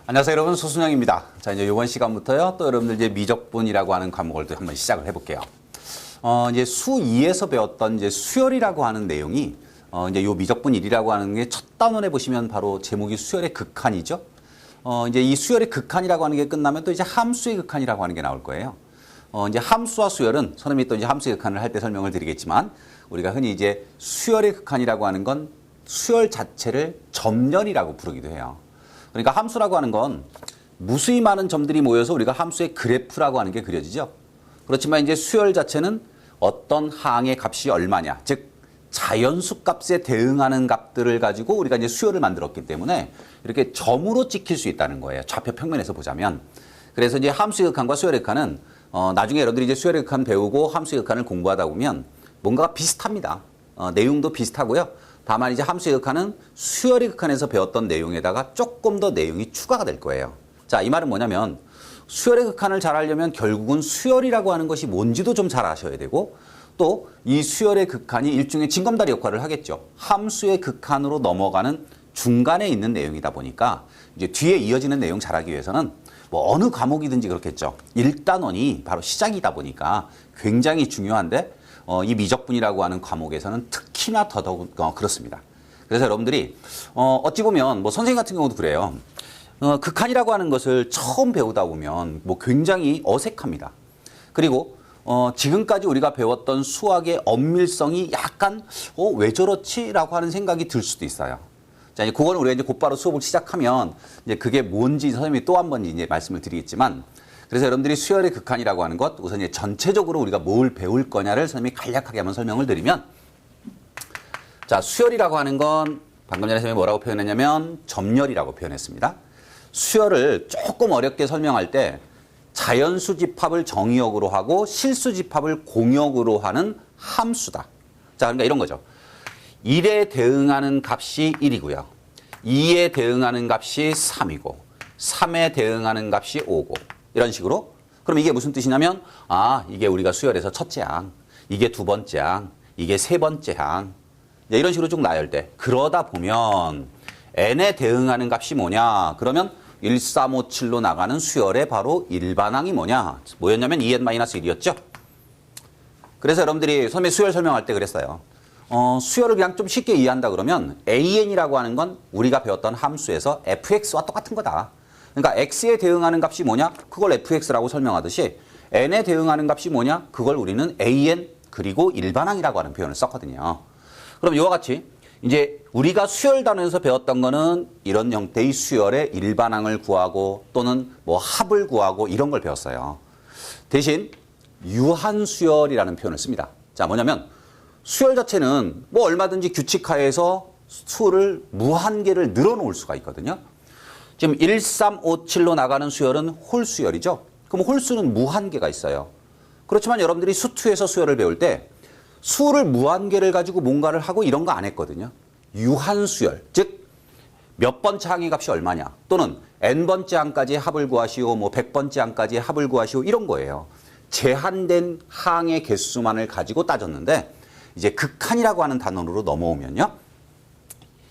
안녕하세요 여러분, 소순영입니다. 자, 이제 이번 시간부터요 또 여러분들 이제 미적분이라고 하는 과목을 또 한번 시작을 해볼게요. 이제 수2에서 배웠던 이제 수열이라고 하는 내용이 이제 요 미적분 1이라고 하는 게 첫 단원에 보시면 바로 제목이 수열의 극한이죠. 이제 이 수열의 극한이라고 하는 게 끝나면 또 이제 함수의 극한이라고 하는 게 나올 거예요. 이제 함수와 수열은 선생님이 또 이제 함수의 극한을 할 때 설명을 드리겠지만, 우리가 흔히 이제 수열의 극한이라고 하는 건 수열 자체를 점열이라고 부르기도 해요. 그러니까 함수라고 하는 건 무수히 많은 점들이 모여서 우리가 함수의 그래프라고 하는 게 그려지죠. 그렇지만 이제 수열 자체는 어떤 항의 값이 얼마냐, 즉 자연수 값에 대응하는 값들을 가지고 우리가 이제 수열을 만들었기 때문에 이렇게 점으로 찍힐 수 있다는 거예요. 좌표 평면에서 보자면. 그래서 이제 함수의 극한과 수열의 극한은 나중에 여러분들이 이제 수열의 극한 배우고 함수의 극한을 공부하다 보면 뭔가가 비슷합니다. 내용도 비슷하고요. 다만 이제 함수의 극한은 수열의 극한에서 배웠던 내용에다가 조금 더 내용이 추가가 될 거예요. 자, 이 말은 뭐냐면 수열의 극한을 잘 알려면 결국은 수열이라고 하는 것이 뭔지도 좀 잘 아셔야 되고, 또 이 수열의 극한이 일종의 징검다리 역할을 하겠죠. 함수의 극한으로 넘어가는 중간에 있는 내용이다 보니까 이제 뒤에 이어지는 내용 잘 하기 위해서는 뭐 어느 과목이든지 그렇겠죠. 1단원이 바로 시작이다 보니까 굉장히 중요한데 이 미적분이라고 하는 과목에서는 특히나 더더욱 그렇습니다. 그래서 여러분들이 어찌 보면 뭐 선생님 같은 경우도 그래요. 극한이라고 하는 것을 처음 배우다 보면 뭐 굉장히 어색합니다. 그리고 지금까지 우리가 배웠던 수학의 엄밀성이 약간 왜 저렇지? 라고 하는 생각이 들 수도 있어요. 자, 이제 그거는 우리가 이제 곧바로 수업을 시작하면 이제 그게 뭔지 선생님이 또 한 번 이제 말씀을 드리겠지만, 그래서 여러분들이 수열의 극한이라고 하는 것, 우선 이제 전체적으로 우리가 뭘 배울 거냐를 선생님이 간략하게 한번 설명을 드리면, 자, 수열이라고 하는 건 방금 전에 선생님이 뭐라고 표현했냐면 점열이라고 표현했습니다. 수열을 조금 어렵게 설명할 때 자연수 집합을 정의역으로 하고 실수 집합을 공역으로 하는 함수다. 자, 그러니까 이런 거죠. 1에 대응하는 값이 1이고요. 2에 대응하는 값이 3이고 3에 대응하는 값이 5고 이런 식으로. 그럼 이게 무슨 뜻이냐면, 이게 우리가 수열에서 첫째 항, 이게 두 번째 항, 이게 세 번째 항, 이런 식으로 쭉 나열돼. 그러다 보면 n에 대응하는 값이 뭐냐? 그러면 1, 3, 5, 7로 나가는 수열의 바로 일반항이 뭐냐? 뭐였냐면 2n-1이었죠? 그래서 여러분들이 선생님이 수열 설명할 때 그랬어요. 수열을 그냥 좀 쉽게 이해한다 그러면 an이라고 하는 건 우리가 배웠던 함수에서 fx와 똑같은 거다. 그러니까 x에 대응하는 값이 뭐냐? 그걸 fx라고 설명하듯이 n에 대응하는 값이 뭐냐? 그걸 우리는 an 그리고 일반항이라고 하는 표현을 썼거든요. 그럼 이와 같이 이제 우리가 수열 단원에서 배웠던 거는 이런 형태의 수열의 일반항을 구하고 또는 뭐 합을 구하고 이런 걸 배웠어요. 대신 유한수열이라는 표현을 씁니다. 자, 뭐냐면 수열 자체는 뭐 얼마든지 규칙하에서 수를 무한개를 늘어놓을 수가 있거든요. 지금 1, 3, 5, 7로 나가는 수열은 홀수열이죠. 그럼 홀수는 무한개가 있어요. 그렇지만 여러분들이 수2에서 수열을 배울 때 수를 무한개를 가지고 뭔가를 하고 이런 거 안 했거든요. 유한수열, 즉 몇 번째 항의 값이 얼마냐, 또는 n번째 항까지의 합을 구하시오, 뭐 100번째 항까지의 합을 구하시오, 이런 거예요. 제한된 항의 개수만을 가지고 따졌는데, 이제 극한이라고 하는 단원으로 넘어오면요,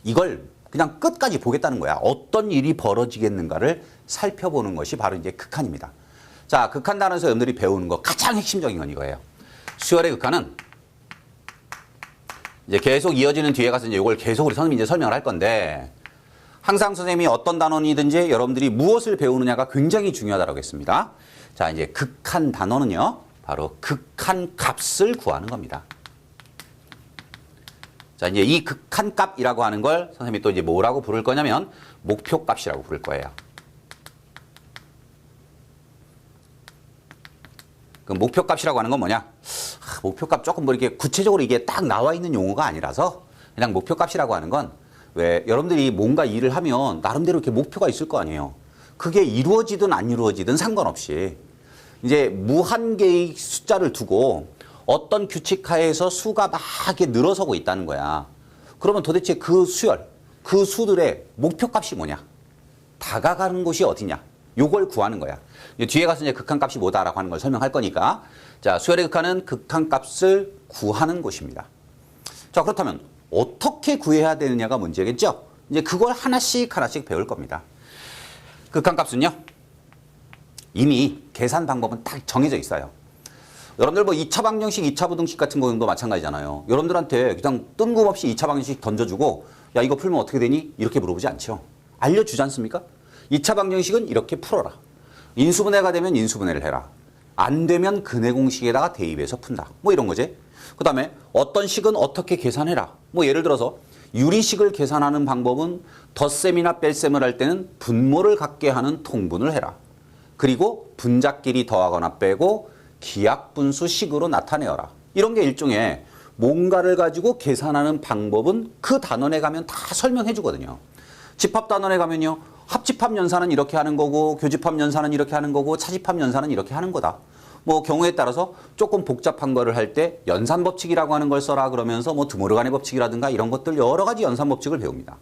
이걸 그냥 끝까지 보겠다는 거야. 어떤 일이 벌어지겠는가를 살펴보는 것이 바로 이제 극한입니다. 자, 극한 단원에서 여러분들이 배우는 거 가장 핵심적인 건 이거예요. 수열의 극한은 이제 계속 이어지는 뒤에 가서 이제 이걸 계속 우리 선생님이 이제 설명을 할 건데, 항상 선생님이 어떤 단원이든지 여러분들이 무엇을 배우느냐가 굉장히 중요하다고 했습니다. 자, 이제 극한 단원은요, 바로 극한 값을 구하는 겁니다. 자, 이제 이 극한 값이라고 하는 걸 선생님이 또 이제 뭐라고 부를 거냐면 목표 값이라고 부를 거예요. 그 목표 값이라고 하는 건 뭐냐? 목표 값 조금 뭐 이렇게 구체적으로 이게 딱 나와 있는 용어가 아니라서, 그냥 목표 값이라고 하는 건, 왜 여러분들이 뭔가 일을 하면 나름대로 이렇게 목표가 있을 거 아니에요. 그게 이루어지든 안 이루어지든 상관없이 이제 무한개의 숫자를 두고 어떤 규칙 하에서 수가 막 이렇게 늘어서고 있다는 거야. 그러면 도대체 그 수열, 그 수들의 목표 값이 뭐냐? 다가가는 곳이 어디냐? 요걸 구하는 거야. 뒤에 가서 이제 극한 값이 뭐다라고 하는 걸 설명할 거니까. 자, 수열의 극한은 극한 값을 구하는 곳입니다. 자, 그렇다면 어떻게 구해야 되느냐가 문제겠죠? 이제 그걸 하나씩 하나씩 배울 겁니다. 극한값은요. 이미 계산 방법은 딱 정해져 있어요. 여러분들 뭐 2차 방정식, 2차 부등식 같은 경우도 마찬가지잖아요. 여러분들한테 그냥 뜬금없이 2차 방정식 던져주고 야 이거 풀면 어떻게 되니? 이렇게 물어보지 않죠. 알려주지 않습니까? 2차 방정식은 이렇게 풀어라. 인수분해가 되면 인수분해를 해라. 안 되면 근해 공식에다가 대입해서 푼다. 뭐 이런 거지. 그 다음에 어떤 식은 어떻게 계산해라. 뭐 예를 들어서 유리식을 계산하는 방법은 덧셈이나 뺄셈을 할 때는 분모를 갖게 하는 통분을 해라. 그리고 분자끼리 더하거나 빼고 기하분수식으로 나타내어라. 이런 게 일종의 뭔가를 가지고 계산하는 방법은 그 단원에 가면 다 설명해 주거든요. 집합 단원에 가면요. 합집합 연산은 이렇게 하는 거고 교집합 연산은 이렇게 하는 거고 차집합 연산은 이렇게 하는 거다. 뭐 경우에 따라서 조금 복잡한 거를 할 때 연산법칙이라고 하는 걸 써라 그러면서 뭐 드모르간의 법칙이라든가 이런 것들 여러 가지 연산법칙을 배웁니다.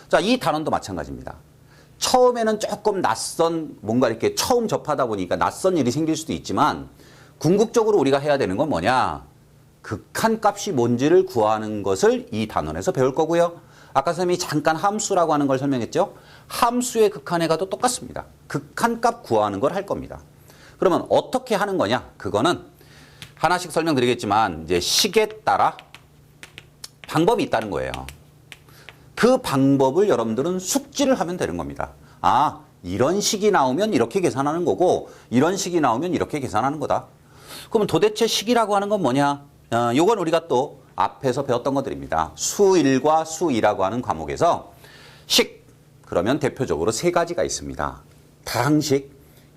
자, 이 단원도 마찬가지입니다. 처음에는 조금 낯선 뭔가 이렇게 처음 접하다 보니까 낯선 일이 생길 수도 있지만 궁극적으로 우리가 해야 되는 건 뭐냐? 극한값이 뭔지를 구하는 것을 이 단원에서 배울 거고요. 아까 선생님이 잠깐 함수라고 하는 걸 설명했죠. 함수의 극한에 가도 똑같습니다. 극한값 구하는 걸 할 겁니다. 그러면 어떻게 하는 거냐? 그거는 하나씩 설명드리겠지만 이제 식에 따라 방법이 있다는 거예요. 그 방법을 여러분들은 숙지를 하면 되는 겁니다. 아, 이런 식이 나오면 이렇게 계산하는 거고 이런 식이 나오면 이렇게 계산하는 거다. 그러면 도대체 식이라고 하는 건 뭐냐? 요건 우리가 또 앞에서 배웠던 것들입니다. 수1과 수2라고 하는 과목에서 식, 그러면 대표적으로 세 가지가 있습니다. 다항식,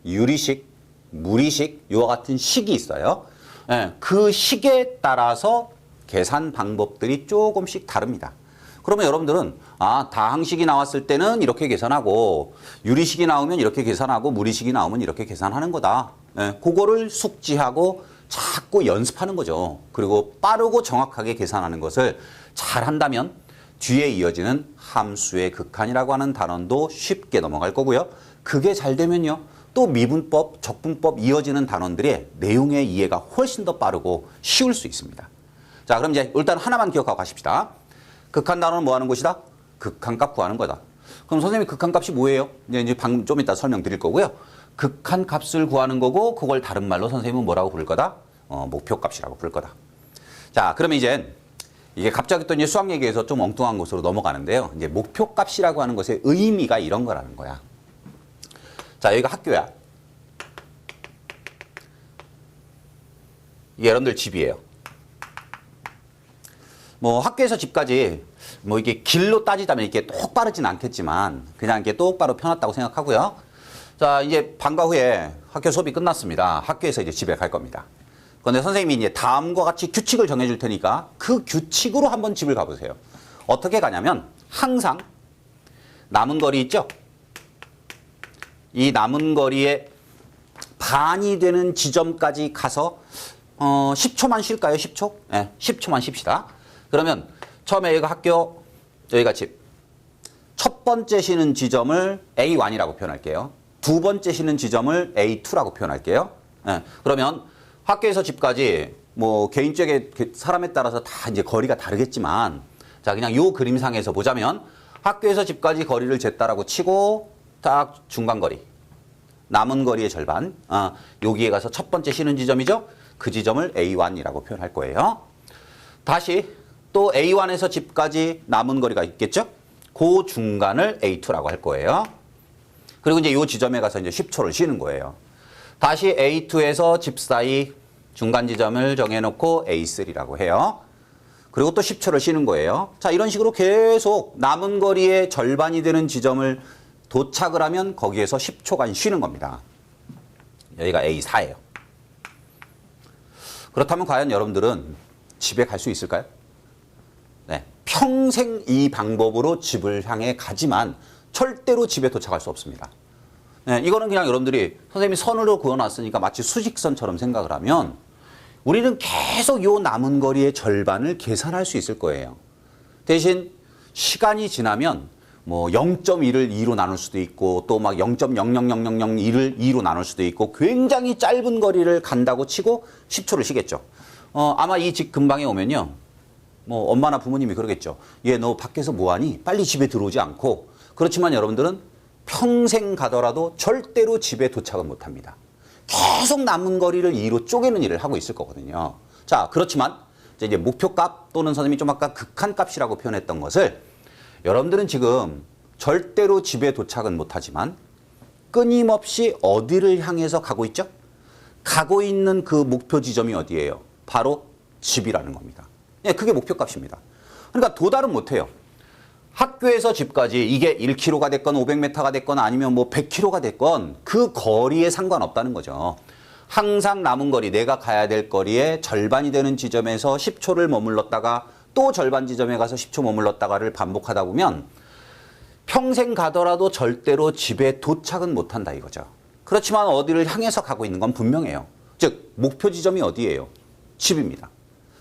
유리식, 무리식, 이와 같은 식이 있어요. 그 식에 따라서 계산 방법들이 조금씩 다릅니다. 그러면 여러분들은 아, 다항식이 나왔을 때는 이렇게 계산하고 유리식이 나오면 이렇게 계산하고 무리식이 나오면 이렇게 계산하는 거다. 그거를 숙지하고 자꾸 연습하는 거죠. 그리고 빠르고 정확하게 계산하는 것을 잘 한다면 뒤에 이어지는 함수의 극한이라고 하는 단원도 쉽게 넘어갈 거고요. 그게 잘 되면요. 또 미분법, 적분법 이어지는 단원들의 내용의 이해가 훨씬 더 빠르고 쉬울 수 있습니다. 자, 그럼 이제 일단 하나만 기억하고 가십시다. 극한 단원은 뭐 하는 곳이다? 극한값 구하는 거다. 그럼 선생님 극한값이 뭐예요? 이제 방금 좀 이따 설명드릴 거고요. 극한값을 구하는 거고 그걸 다른 말로 선생님은 뭐라고 부를 거다? 목표값이라고 부를 거다. 자, 그러면 이제 이게 갑자기 또 이제 수학 얘기에서 좀 엉뚱한 곳으로 넘어가는데요. 이제 목표값이라고 하는 것의 의미가 이런 거라는 거야. 자, 여기가 학교야. 이게 여러분들 집이에요. 뭐 학교에서 집까지 뭐 이게 길로 따지자면 이렇게 똑바르진 않겠지만 그냥 이렇게 똑바로 펴놨다고 생각하고요. 자, 이제 방과 후에 학교 수업이 끝났습니다. 학교에서 이제 집에 갈 겁니다. 그런데 선생님이 이제 다음과 같이 규칙을 정해줄 테니까 그 규칙으로 한번 집을 가보세요. 어떻게 가냐면 항상 남은 거리 있죠? 이 남은 거리에 반이 되는 지점까지 가서 10초만 쉴까요? 10초? 네, 10초만 쉽시다. 그러면 처음에 여기가 학교, 여기가 집. 첫 번째 쉬는 지점을 A1이라고 표현할게요. 두 번째 쉬는 지점을 A2라고 표현할게요. 네, 그러면 학교에서 집까지 뭐 개인적인 사람에 따라서 다 이제 거리가 다르겠지만 자, 그냥 요 그림상에서 보자면 학교에서 집까지 거리를 쟀다라고 치고 딱 중간 거리. 남은 거리의 절반. 여기에 가서 첫 번째 쉬는 지점이죠. 그 지점을 A1이라고 표현할 거예요. 다시 또 A1에서 집까지 남은 거리가 있겠죠? 그 중간을 A2라고 할 거예요. 그리고 이제 이 지점에 가서 이제 10초를 쉬는 거예요. 다시 A2에서 집 사이 중간 지점을 정해놓고 A3라고 해요. 그리고 또 10초를 쉬는 거예요. 자, 이런 식으로 계속 남은 거리의 절반이 되는 지점을 도착을 하면 거기에서 10초간 쉬는 겁니다. 여기가 A4예요. 그렇다면 과연 여러분들은 집에 갈 수 있을까요? 네, 평생 이 방법으로 집을 향해 가지만 절대로 집에 도착할 수 없습니다. 네, 이거는 그냥 여러분들이 선생님이 선으로 그어놨으니까 마치 수직선처럼 생각을 하면 우리는 계속 요 남은 거리의 절반을 계산할 수 있을 거예요. 대신 시간이 지나면 뭐 0.1을 2로 나눌 수도 있고 또 막 0.00001을 2로 나눌 수도 있고 굉장히 짧은 거리를 간다고 치고 10초를 쉬겠죠. 아마 이 집 근방에 오면요. 뭐 엄마나 부모님이 그러겠죠. 얘 너 밖에서 뭐하니? 빨리 집에 들어오지 않고. 그렇지만 여러분들은 평생 가더라도 절대로 집에 도착은 못합니다. 계속 남은 거리를 2로 쪼개는 일을 하고 있을 거거든요. 자, 그렇지만 이제 목표값 또는 선생님이 좀 아까 극한값이라고 표현했던 것을 여러분들은 지금 절대로 집에 도착은 못하지만 끊임없이 어디를 향해서 가고 있죠? 가고 있는 그 목표 지점이 어디예요? 바로 집이라는 겁니다. 예, 그게 목표값입니다. 그러니까 도달은 못해요. 학교에서 집까지 이게 1km가 됐건 500m가 됐건 아니면 뭐 100km가 됐건 그 거리에 상관없다는 거죠. 항상 남은 거리, 내가 가야 될 거리의 절반이 되는 지점에서 10초를 머물렀다가 또 절반 지점에 가서 10초 머물렀다가를 반복하다 보면 평생 가더라도 절대로 집에 도착은 못한다 이거죠. 그렇지만 어디를 향해서 가고 있는 건 분명해요. 즉 목표 지점이 어디예요? 집입니다.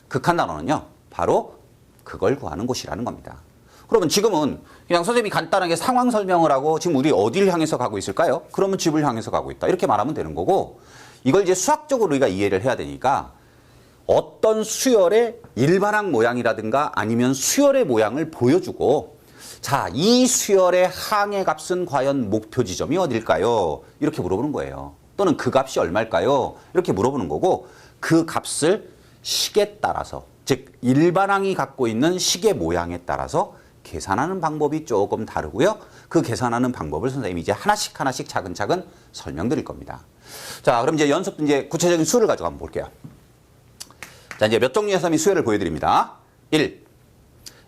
극한 단어는요. 바로 그걸 구하는 곳이라는 겁니다. 그러면 지금은 그냥 선생님이 간단하게 상황 설명을 하고 지금 우리 어디를 향해서 가고 있을까요? 그러면 집을 향해서 가고 있다. 이렇게 말하면 되는 거고 이걸 이제 수학적으로 우리가 이해를 해야 되니까 어떤 수열의 일반항 모양이라든가 아니면 수열의 모양을 보여주고 자, 이 수열의 항의 값은 과연 목표 지점이 어딜까요? 이렇게 물어보는 거예요. 또는 그 값이 얼마일까요? 이렇게 물어보는 거고 그 값을 식에 따라서 즉 일반항이 갖고 있는 식의 모양에 따라서 계산하는 방법이 조금 다르고요. 그 계산하는 방법을 선생님이 이제 하나씩 차근차근 설명드릴 겁니다. 자, 그럼 이제 연습 이제 구체적인 수를 가지고 한번 볼게요. 자, 이제 몇 종류의 셈이 수열을 보여드립니다. 1.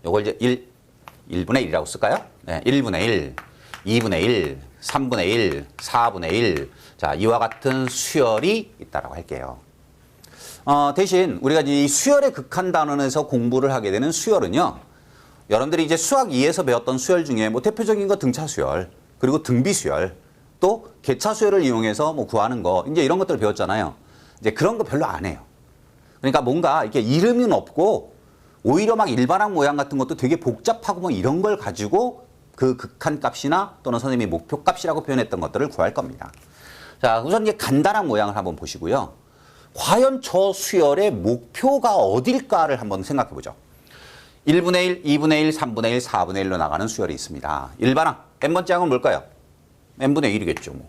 요걸 이제 1분의 1이라고 쓸까요? 네, 1분의 1, 2분의 1, 3분의 1, 4분의 1. 자, 이와 같은 수열이 있다라고 할게요. 대신 우리가 이 수열의 극한 단원에서 공부를 하게 되는 수열은요. 여러분들이 이제 수학 2에서 배웠던 수열 중에 뭐 대표적인 거 등차 수열, 그리고 등비 수열, 또 개차 수열을 이용해서 뭐 구하는 거, 이제 이런 것들을 배웠잖아요. 이제 그런 거 별로 안 해요. 그러니까 뭔가 이렇게 이름은 없고 오히려 막 일반항 모양 같은 것도 되게 복잡하고 뭐 이런 걸 가지고 그 극한 값이나 또는 선생님이 목표 값이라고 표현했던 것들을 구할 겁니다. 자, 우선 이제 간단한 모양을 한번 보시고요. 과연 저 수열의 목표가 어딜까를 한번 생각해 보죠. 1분의 1, 2분의 1, 3분의 1, 4분의 1로 나가는 수열이 있습니다. 일반항, n번째 항은 뭘까요? n분의 1이겠죠. 뭐.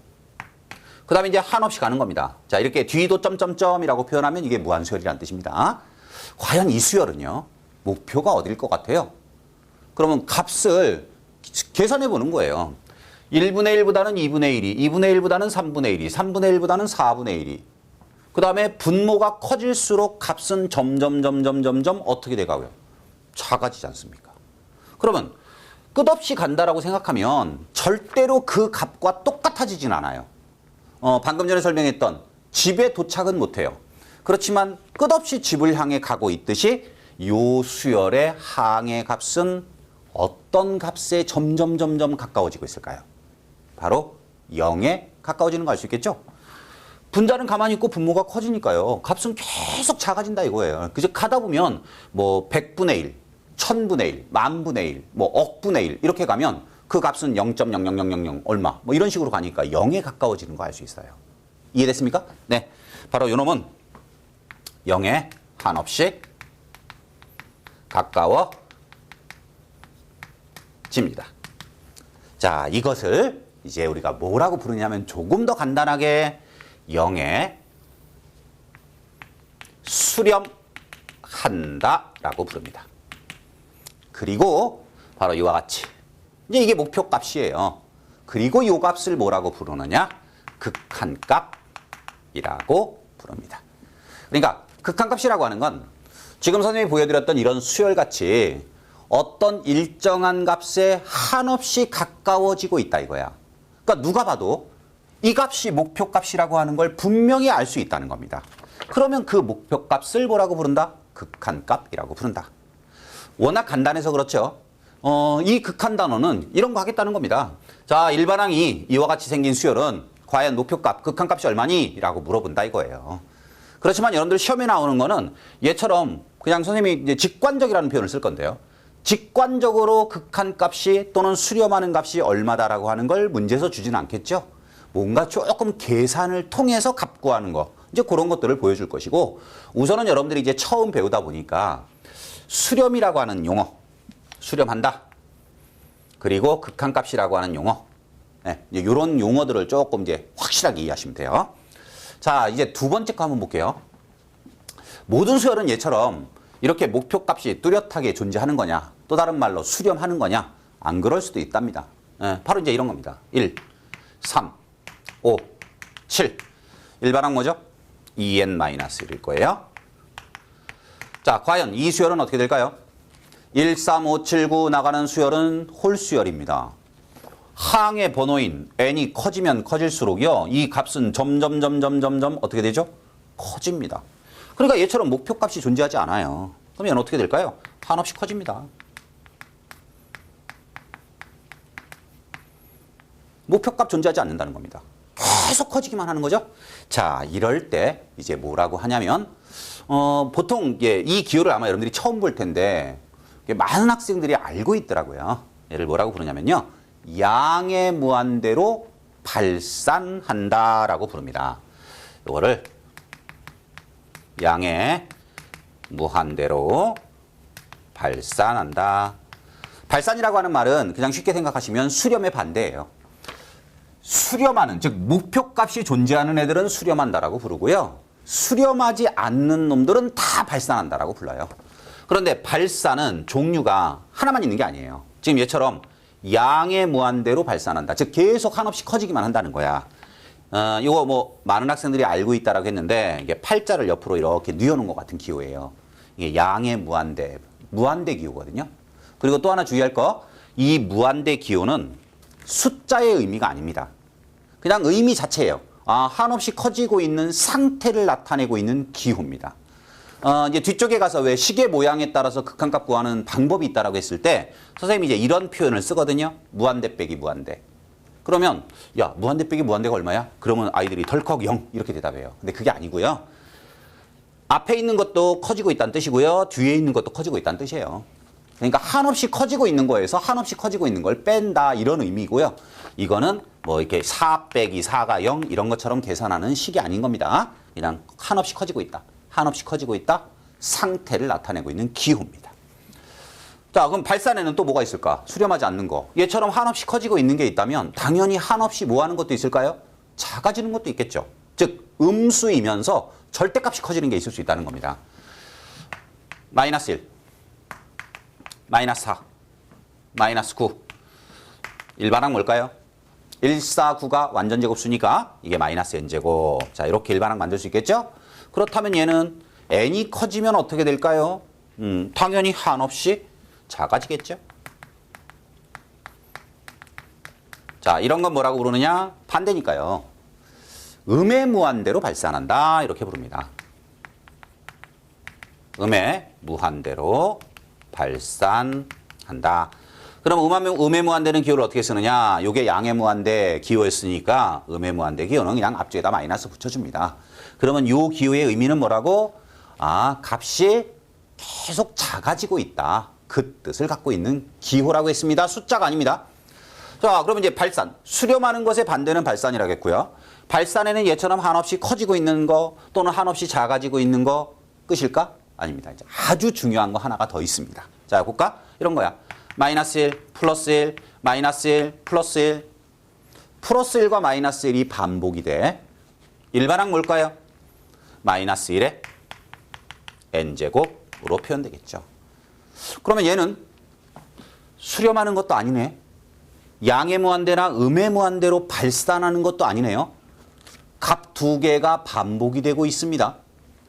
그 다음에 이제 한없이 가는 겁니다. 자, 이렇게 뒤도 점점점이라고 표현하면 이게 무한수열이라는 뜻입니다. 과연 이 수열은요, 목표가 어딜 것 같아요? 그러면 값을 계산해 보는 거예요. 1분의 1보다는 2분의 1이, 2분의 1보다는 3분의 1이, 3분의 1보다는 4분의 1이. 그 다음에 분모가 커질수록 값은 점점 어떻게 돼가고요? 작아지지 않습니까? 그러면 끝없이 간다라고 생각하면 절대로 그 값과 똑같아지진 않아요. 방금 전에 설명했던 집에 도착은 못해요. 그렇지만 끝없이 집을 향해 가고 있듯이 요 수열의 항의 값은 어떤 값에 점점 가까워지고 있을까요? 바로 0에 가까워지는 거 알 수 있겠죠? 분자는 가만히 있고 분모가 커지니까요. 값은 계속 작아진다 이거예요. 그래서 가다 보면 뭐 100분의 1, 1000분의 1, 만분의 1, 뭐 억분의 1 이렇게 가면 그 값은 0.00000 얼마 뭐 이런 식으로 가니까 0에 가까워지는 거 알 수 있어요. 이해됐습니까? 네, 바로 요 놈은 0에 한없이 가까워집니다. 자, 이것을 이제 우리가 뭐라고 부르냐면 조금 더 간단하게 0에 수렴한다라고 부릅니다. 그리고 바로 이와 같이 이제 이게 목표 값이에요. 그리고 이 값을 뭐라고 부르느냐? 극한값이라고 부릅니다. 그러니까 극한값이라고 하는 건 지금 선생님이 보여드렸던 이런 수열같이 어떤 일정한 값에 한없이 가까워지고 있다 이거야. 그러니까 누가 봐도 이 값이 목표값이라고 하는 걸 분명히 알 수 있다는 겁니다. 그러면 그 목표값을 뭐라고 부른다? 극한값이라고 부른다. 워낙 간단해서 그렇죠. 이 극한 단어는 이런 거 하겠다는 겁니다. 자, 일반항이 이와 같이 생긴 수열은 과연 목표값, 극한값이 얼마니? 라고 물어본다 이거예요. 그렇지만 여러분들 시험에 나오는 거는 얘처럼 그냥 선생님이 이제 직관적이라는 표현을 쓸 건데요. 직관적으로 극한값이 또는 수렴하는 값이 얼마다라고 하는 걸 문제에서 주진 않겠죠. 뭔가 조금 계산을 통해서 값 구하는 거. 이제 그런 것들을 보여줄 것이고 우선은 여러분들이 이제 처음 배우다 보니까 수렴이라고 하는 용어, 수렴한다. 그리고 극한값이라고 하는 용어, 네, 이런 용어들을 조금 이제 확실하게 이해하시면 돼요. 자, 이제 두 번째 거 한번 볼게요. 모든 수열은 얘처럼 이렇게 목표값이 뚜렷하게 존재하는 거냐, 또 다른 말로 수렴하는 거냐, 안 그럴 수도 있답니다. 네, 바로 이제 이런 겁니다. 1, 3, 5, 7. 일반항 뭐죠? 2n-1일 거예요. 자, 과연 이 수열은 어떻게 될까요? 1, 3, 5, 7, 9 나가는 수열은 홀수열입니다. 항의 번호인 n이 커지면 커질수록요, 이 값은 점점 어떻게 되죠? 커집니다. 그러니까 얘처럼 목표값이 존재하지 않아요. 그럼 얘는 어떻게 될까요? 한없이 커집니다. 목표값 존재하지 않는다는 겁니다. 계속 커지기만 하는 거죠. 자, 이럴 때 이제 뭐라고 하냐면 보통 이 기호를 아마 여러분들이 처음 볼 텐데 많은 학생들이 알고 있더라고요. 얘를 뭐라고 부르냐면요, 양의 무한대로 발산한다라고 부릅니다. 이거를 양의 무한대로 발산한다. 발산이라고 하는 말은 그냥 쉽게 생각하시면 수렴의 반대예요. 수렴하는, 즉 목표값이 존재하는 애들은 수렴한다라고 부르고요. 수렴하지 않는 놈들은 다 발산한다라고 불러요. 그런데 발산은 종류가 하나만 있는 게 아니에요. 지금 얘처럼 양의 무한대로 발산한다. 즉 계속 한없이 커지기만 한다는 거야. 이거 뭐 많은 학생들이 알고 있다라고 했는데 이게 팔자를 옆으로 이렇게 뉘어놓은 것 같은 기호예요. 이게 양의 무한대 기호거든요. 그리고 또 하나 주의할 거, 이 무한대 기호는 숫자의 의미가 아닙니다. 그냥 의미 자체예요. 한없이 커지고 있는 상태를 나타내고 있는 기호입니다. 이제 뒤쪽에 가서 왜 시계 모양에 따라서 극한값 구하는 방법이 있다라고 했을 때 선생님이 이제 이런 표현을 쓰거든요. 무한대 빼기 무한대. 그러면 야, 무한대 빼기 무한대가 얼마야? 그러면 아이들이 덜컥 0 이렇게 대답해요. 근데 그게 아니고요. 앞에 있는 것도 커지고 있다는 뜻이고요. 뒤에 있는 것도 커지고 있다는 뜻이에요. 그러니까 한없이 커지고 있는 거에서 한없이 커지고 있는 걸 뺀다, 이런 의미고요. 이거는 뭐 이렇게 4 빼기 4가 0 이런 것처럼 계산하는 식이 아닌 겁니다. 그냥 한없이 커지고 있다, 한없이 커지고 있다 상태를 나타내고 있는 기호입니다. 자, 그럼 발산에는 또 뭐가 있을까? 수렴하지 않는 거. 얘처럼 한없이 커지고 있는 게 있다면 당연히 한없이 뭐 하는 것도 있을까요? 작아지는 것도 있겠죠. 즉 음수이면서 절대값이 커지는 게 있을 수 있다는 겁니다. 마이너스 1, 마이너스 4, 마이너스 9. 일반항 뭘까요? 1, 4, 9가 완전제곱수니까 이게 마이너스 n제곱. 자, 이렇게 일반항 만들 수 있겠죠? 그렇다면 얘는 n이 커지면 어떻게 될까요? 당연히 한없이 작아지겠죠? 자, 이런 건 뭐라고 부르느냐? 반대니까요. 음의 무한대로 발산한다, 이렇게 부릅니다. 음의 무한대로 발산한다. 그럼 음의 무한대는 기호를 어떻게 쓰느냐? 이게 양의 무한대 기호였으니까 음의 무한대 기호는 그냥 앞쪽에다 마이너스 붙여줍니다. 그러면 이 기호의 의미는 뭐라고? 값이 계속 작아지고 있다, 그 뜻을 갖고 있는 기호라고 했습니다. 숫자가 아닙니다. 자, 그러면 이제 발산, 수렴하는 것의 반대는 발산이라겠고요. 발산에는 얘처럼 한없이 커지고 있는 거 또는 한없이 작아지고 있는 거 끝일까? 아닙니다. 이제 아주 중요한 거 하나가 더 있습니다. 자, 볼까? 이런 거야. 마이너스 1, 플러스 1, 마이너스 1, 플러스 1. 플러스 1과 마이너스 1이 반복이 돼. 일반항 뭘까요? 마이너스 1의 n제곱으로 표현되겠죠. 그러면 얘는 수렴하는 것도 아니네. 양의 무한대나 음의 무한대로 발산하는 것도 아니네요. 값 두 개가 반복이 되고 있습니다.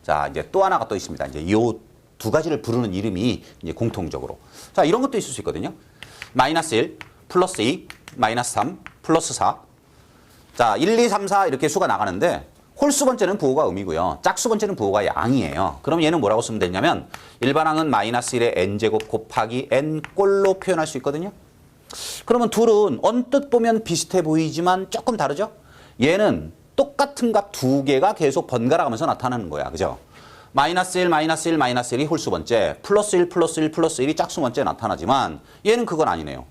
자, 이제 또 하나가 또 있습니다. 이제 요 두 가지를 부르는 이름이 이제 공통적으로. 자, 이런 것도 있을 수 있거든요. 마이너스 1, 플러스 2, 마이너스 3, 플러스 4. 자, 1, 2, 3, 4 이렇게 수가 나가는데 홀수 번째는 부호가 음이고요. 짝수 번째는 부호가 양이에요. 그럼 얘는 뭐라고 쓰면 되냐면 일반항은 마이너스 1의 n제곱 곱하기 n꼴로 표현할 수 있거든요. 그러면 둘은 언뜻 보면 비슷해 보이지만 조금 다르죠? 얘는 똑같은 값 두 개가 계속 번갈아 가면서 나타나는 거야. 그죠? 마이너스 1, 마이너스 1, 마이너스 1이 홀수 번째, 플러스 1, 플러스 1, 플러스 1이 짝수 번째 나타나지만 얘는 그건 아니네요.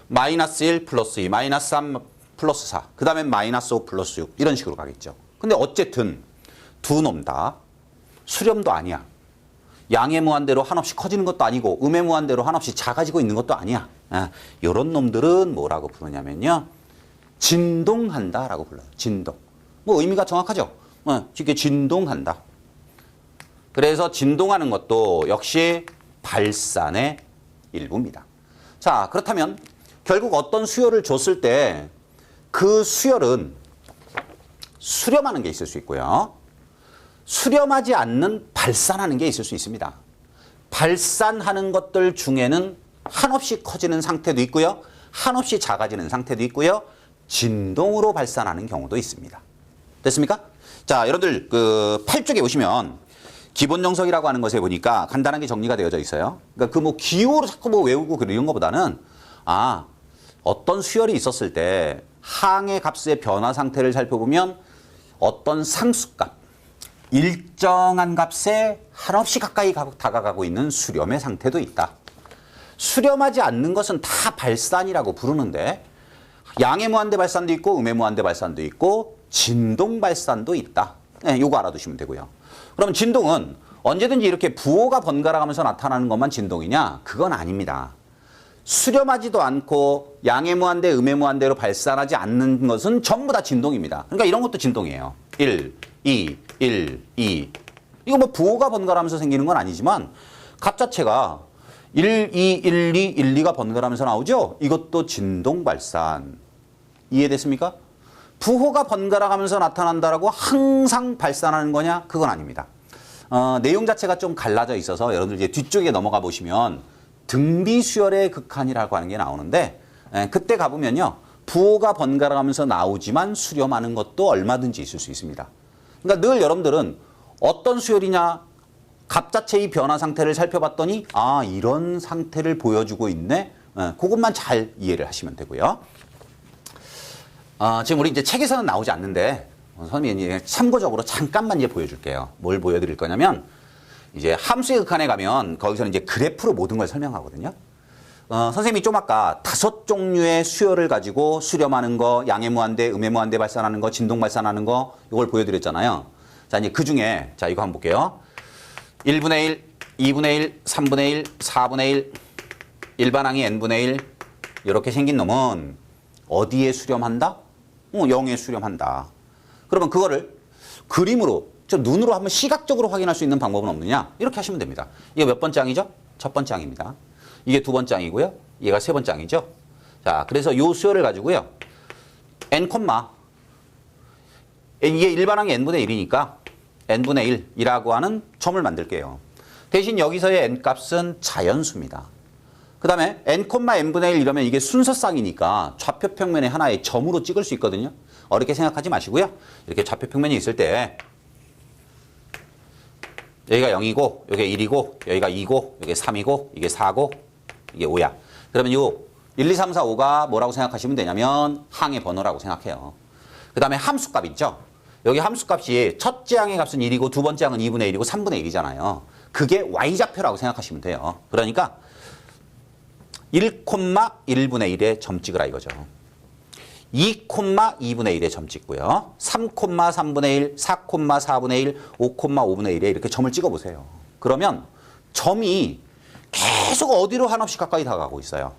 마이너스 1, 플러스 2, 마이너스 3, 플러스 4, 그 다음에 마이너스 5, 플러스 6 이런 식으로 가겠죠. 근데 어쨌든 두 놈 다 수렴도 아니야. 양의 무한대로 한없이 커지는 것도 아니고 음의 무한대로 한없이 작아지고 있는 것도 아니야. 이런 놈들은 뭐라고 부르냐면요, 진동한다라고 불러요. 진동. 뭐 의미가 정확하죠? 쉽게 진동한다. 그래서 진동하는 것도 역시 발산의 일부입니다. 자, 그렇다면 결국 어떤 수열을 줬을 때 그 수열은 수렴하는 게 있을 수 있고요. 수렴하지 않는 발산하는 게 있을 수 있습니다. 발산하는 것들 중에는 한없이 커지는 상태도 있고요. 한없이 작아지는 상태도 있고요. 진동으로 발산하는 경우도 있습니다. 됐습니까? 자, 여러분들 그 8쪽에 보시면 기본 정석이라고 하는 것에 보니까 간단하게 정리가 되어져 있어요. 그러니까 그 뭐 기호로 자꾸 뭐 외우고 그런 것보다는 어떤 수열이 있었을 때 항의 값의 변화 상태를 살펴보면 어떤 상수값, 일정한 값에 한없이 가까이 다가가고 있는 수렴의 상태도 있다. 수렴하지 않는 것은 다 발산이라고 부르는데 양의 무한대 발산도 있고 음의 무한대 발산도 있고 진동 발산도 있다. 네, 요거 알아두시면 되고요. 그러면 진동은 언제든지 이렇게 부호가 번갈아 가면서 나타나는 것만 진동이냐? 그건 아닙니다. 수렴하지도 않고 양의 무한대, 음의 무한대로 발산하지 않는 것은 전부 다 진동입니다. 그러니까 이런 것도 진동이에요. 1, 2, 1, 2. 이거 뭐 부호가 번갈아가면서 생기는 건 아니지만 값 자체가 1, 2, 1, 2, 1, 2가 번갈아가면서 나오죠? 이것도 진동 발산. 이해됐습니까? 부호가 번갈아가면서 나타난다라고 항상 발산하는 거냐? 그건 아닙니다. 내용 자체가 좀 갈라져 있어서 여러분들 이제 뒤쪽에 넘어가 보시면 등비수열의 극한이라고 하는 게 나오는데 그때 가보면요. 부호가 번갈아가면서 나오지만 수렴하는 것도 얼마든지 있을 수 있습니다. 그러니까 늘 여러분들은 어떤 수열이냐 값 자체의 변화 상태를 살펴봤더니 이런 상태를 보여주고 있네. 그것만 잘 이해를 하시면 되고요. 지금 우리 이제 책에서는 나오지 않는데 선생님이 참고적으로 잠깐만 이제 보여줄게요. 뭘 보여드릴 거냐면 이제 함수의 극한에 가면 거기서는 이제 그래프로 모든 걸 설명하거든요. 선생님이 좀 아까 5종류의 수열을 가지고 수렴하는 거, 양의 무한대, 음의 무한대 발산하는 거, 진동 발산하는 거 이걸 보여드렸잖아요. 자, 이제 그 중에 자 이거 한번 볼게요. 1분의 1, 2분의 1, 3분의 1, 4분의 1, 일반항이 n분의 1 이렇게 생긴 놈은 어디에 수렴한다? 0에 수렴한다. 그러면 그거를 그림으로 눈으로 한번 시각적으로 확인할 수 있는 방법은 없느냐? 이렇게 하시면 됩니다. 이게 몇 번째 항이죠? 첫 번째 항입니다. 이게 두 번째 항이고요. 얘가 세 번째 항이죠. 자, 그래서 요 수열을 가지고요. n, 이게 일반항이 n분의 1이니까 n분의 1이라고 하는 점을 만들게요. 대신 여기서의 n 값은 자연수입니다. 그 다음에 n,n분의 1 이러면 이게 순서쌍이니까 좌표 평면에 하나의 점으로 찍을 수 있거든요. 어렵게 생각하지 마시고요. 이렇게 좌표 평면이 있을 때 여기가 0이고 여기가 1이고 여기가 2고 여기가 3이고 이게 4고 이게 5야. 그러면 요 1, 2, 3, 4, 5가 뭐라고 생각하시면 되냐면 항의 번호라고 생각해요. 그 다음에 함수값 있죠. 여기 함수값이 첫째 항의 값은 1이고 두 번째 항은 2분의 1이고 3분의 1이잖아요. 그게 y좌표라고 생각하시면 돼요. 그러니까 1,1분의 1에 점 찍으라 이거죠. 2,2분의 1에 점 찍고요. 3,3분의 1, 4,4분의 1, 5,5분의 1에 이렇게 점을 찍어보세요. 그러면 점이 계속 어디로 한없이 가까이 다가가고 있어요.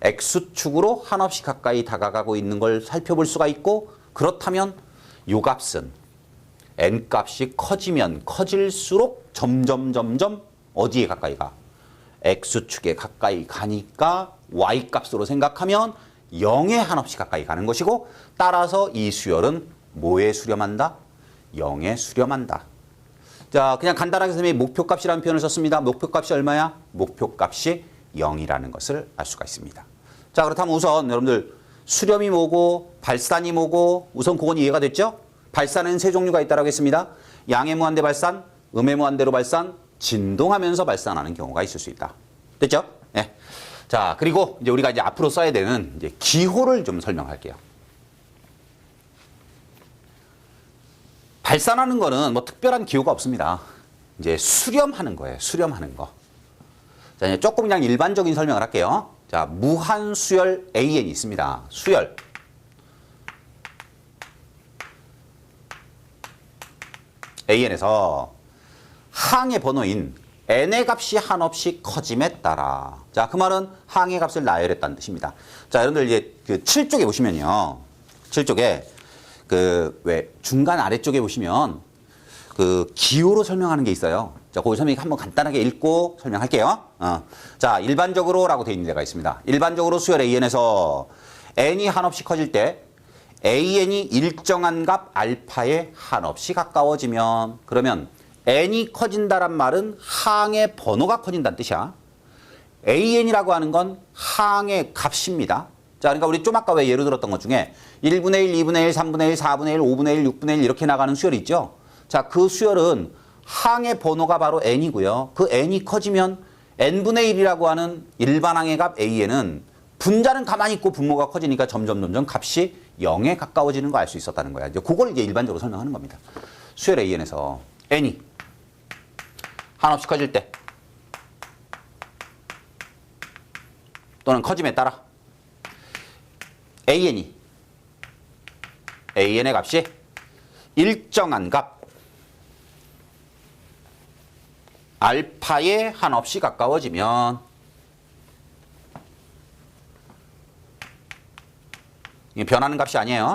X축으로 한없이 가까이 다가가고 있는 걸 살펴볼 수가 있고 그렇다면 요 값은 N값이 커지면 커질수록 점점 어디에 가까이 가? X축에 가까이 가니까 Y값으로 생각하면 0에 한없이 가까이 가는 것이고 따라서 이 수열은 뭐에 수렴한다? 0에 수렴한다. 자, 그냥 간단하게 선생님이 목표값이라는 표현을 썼습니다. 목표값이 얼마야? 목표값이 0이라는 것을 알 수가 있습니다. 자, 그렇다면 우선 여러분들 수렴이 뭐고 발산이 뭐고 우선 그건 이해가 됐죠? 발산은 세 종류가 있다고 했습니다. 양의 무한대 발산, 음의 무한대로 발산, 진동하면서 발산하는 경우가 있을 수 있다. 됐죠? 네. 자, 그리고 이제 우리가 이제 앞으로 써야 되는 이제 기호를 좀 설명할게요. 발산하는 거는 뭐 특별한 기호가 없습니다. 이제 수렴하는 거예요. 수렴하는 거. 자, 이제 조금 그냥 일반적인 설명을 할게요. 자, 무한수열 AN이 있습니다. 수열. AN에서 항의 번호인 n의 값이 한없이 커짐에 따라 자, 그 말은 항의 값을 나열했다는 뜻입니다. 자, 여러분들 이제 그 7쪽에 보시면요. 7쪽에 그 왜 중간 아래쪽에 보시면 그 기호로 설명하는 게 있어요. 자, 그 설명 한번 간단하게 읽고 설명할게요. 자, 일반적으로라고 되어 있는 데가 있습니다. 일반적으로 수열 AN에서 n이 한없이 커질 때 AN이 일정한 값 알파에 한없이 가까워지면, 그러면 n이 커진다란 말은 항의 번호가 커진다는 뜻이야. AN이라고 하는 건 항의 값입니다. 자, 그러니까 우리 좀 아까 왜 예를 들었던 것 중에 1분의 1, 2분의 1, 3분의 1, 4분의 1, 5분의 1, 6분의 1 이렇게 나가는 수열이 있죠. 자, 그 수열은 항의 번호가 바로 n이고요. 그 n이 커지면 n분의 1이라고 하는 일반항의 값 AN은 분자는 가만히 있고 분모가 커지니까 점점 값이 0에 가까워지는 거 알 수 있었다는 거야. 이제 그걸 이제 일반적으로 설명하는 겁니다. 수열 AN에서 n이 한없이 커질 때 또는 커짐에 따라 AN의 값이 일정한 값 알파에 한없이 가까워지면, 이게 변하는 값이 아니에요.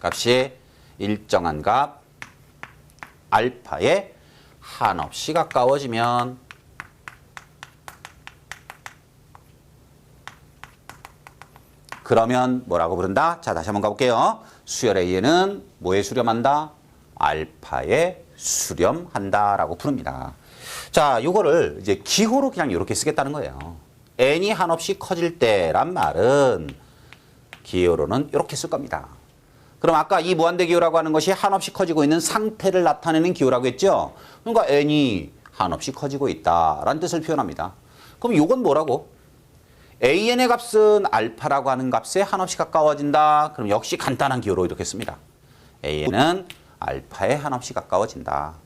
값이 일정한 값 알파에 한없이 가까워지면 그러면 뭐라고 부른다? 자, 다시 한번 가볼게요. 수열 A에는 뭐에 수렴한다? 알파에 수렴한다라고 부릅니다. 자, 요거를 이제 기호로 그냥 이렇게 쓰겠다는 거예요. n이 한없이 커질 때란 말은 기호로는 이렇게 쓸 겁니다. 그럼 아까 이 무한대 기호라고 하는 것이 한없이 커지고 있는 상태를 나타내는 기호라고 했죠? 그러니까 n이 한없이 커지고 있다라는 뜻을 표현합니다. 그럼 요건 뭐라고? AN의 값은 알파라고 하는 값에 한없이 가까워진다. 그럼 역시 간단한 기호로 이렇게 씁니다. AN은 알파에 한없이 가까워진다.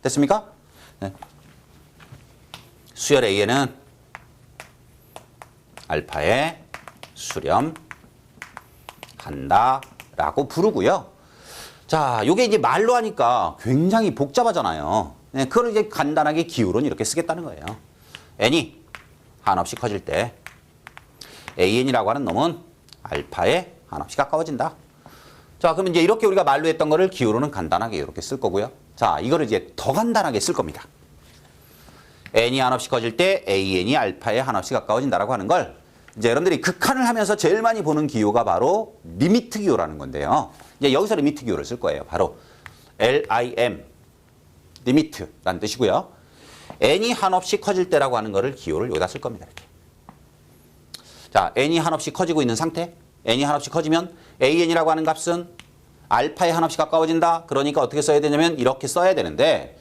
됐습니까? 네. 수열 AN은 알파에 수렴한다라고 부르고요. 자, 요게 이제 말로 하니까 굉장히 복잡하잖아요. 네, 그걸 이제 간단하게 기호로는 이렇게 쓰겠다는 거예요. n이 한없이 커질 때 AN이라고 하는 놈은 알파에 한없이 가까워진다. 자, 그럼 이제 이렇게 우리가 말로 했던 거를 기호로는 간단하게 이렇게 쓸 거고요. 자, 이거를 이제 더 간단하게 쓸 겁니다. n이 한없이 커질 때 AN이 알파에 한없이 가까워진다라고 하는 걸 이제 여러분들이 극한을 하면서 제일 많이 보는 기호가 바로 리미트 기호라는 건데요. 이제 여기서 리미트 기호를 쓸 거예요. 바로 LIM, 리미트라는 뜻이고요. n이 한없이 커질 때라고 하는 거를 기호를 여기다 쓸 겁니다. 이렇게. 자, n이 한없이 커지고 있는 상태, n이 한없이 커지면 AN이라고 하는 값은 알파에 한없이 가까워진다. 그러니까 어떻게 써야 되냐면 이렇게 써야 되는데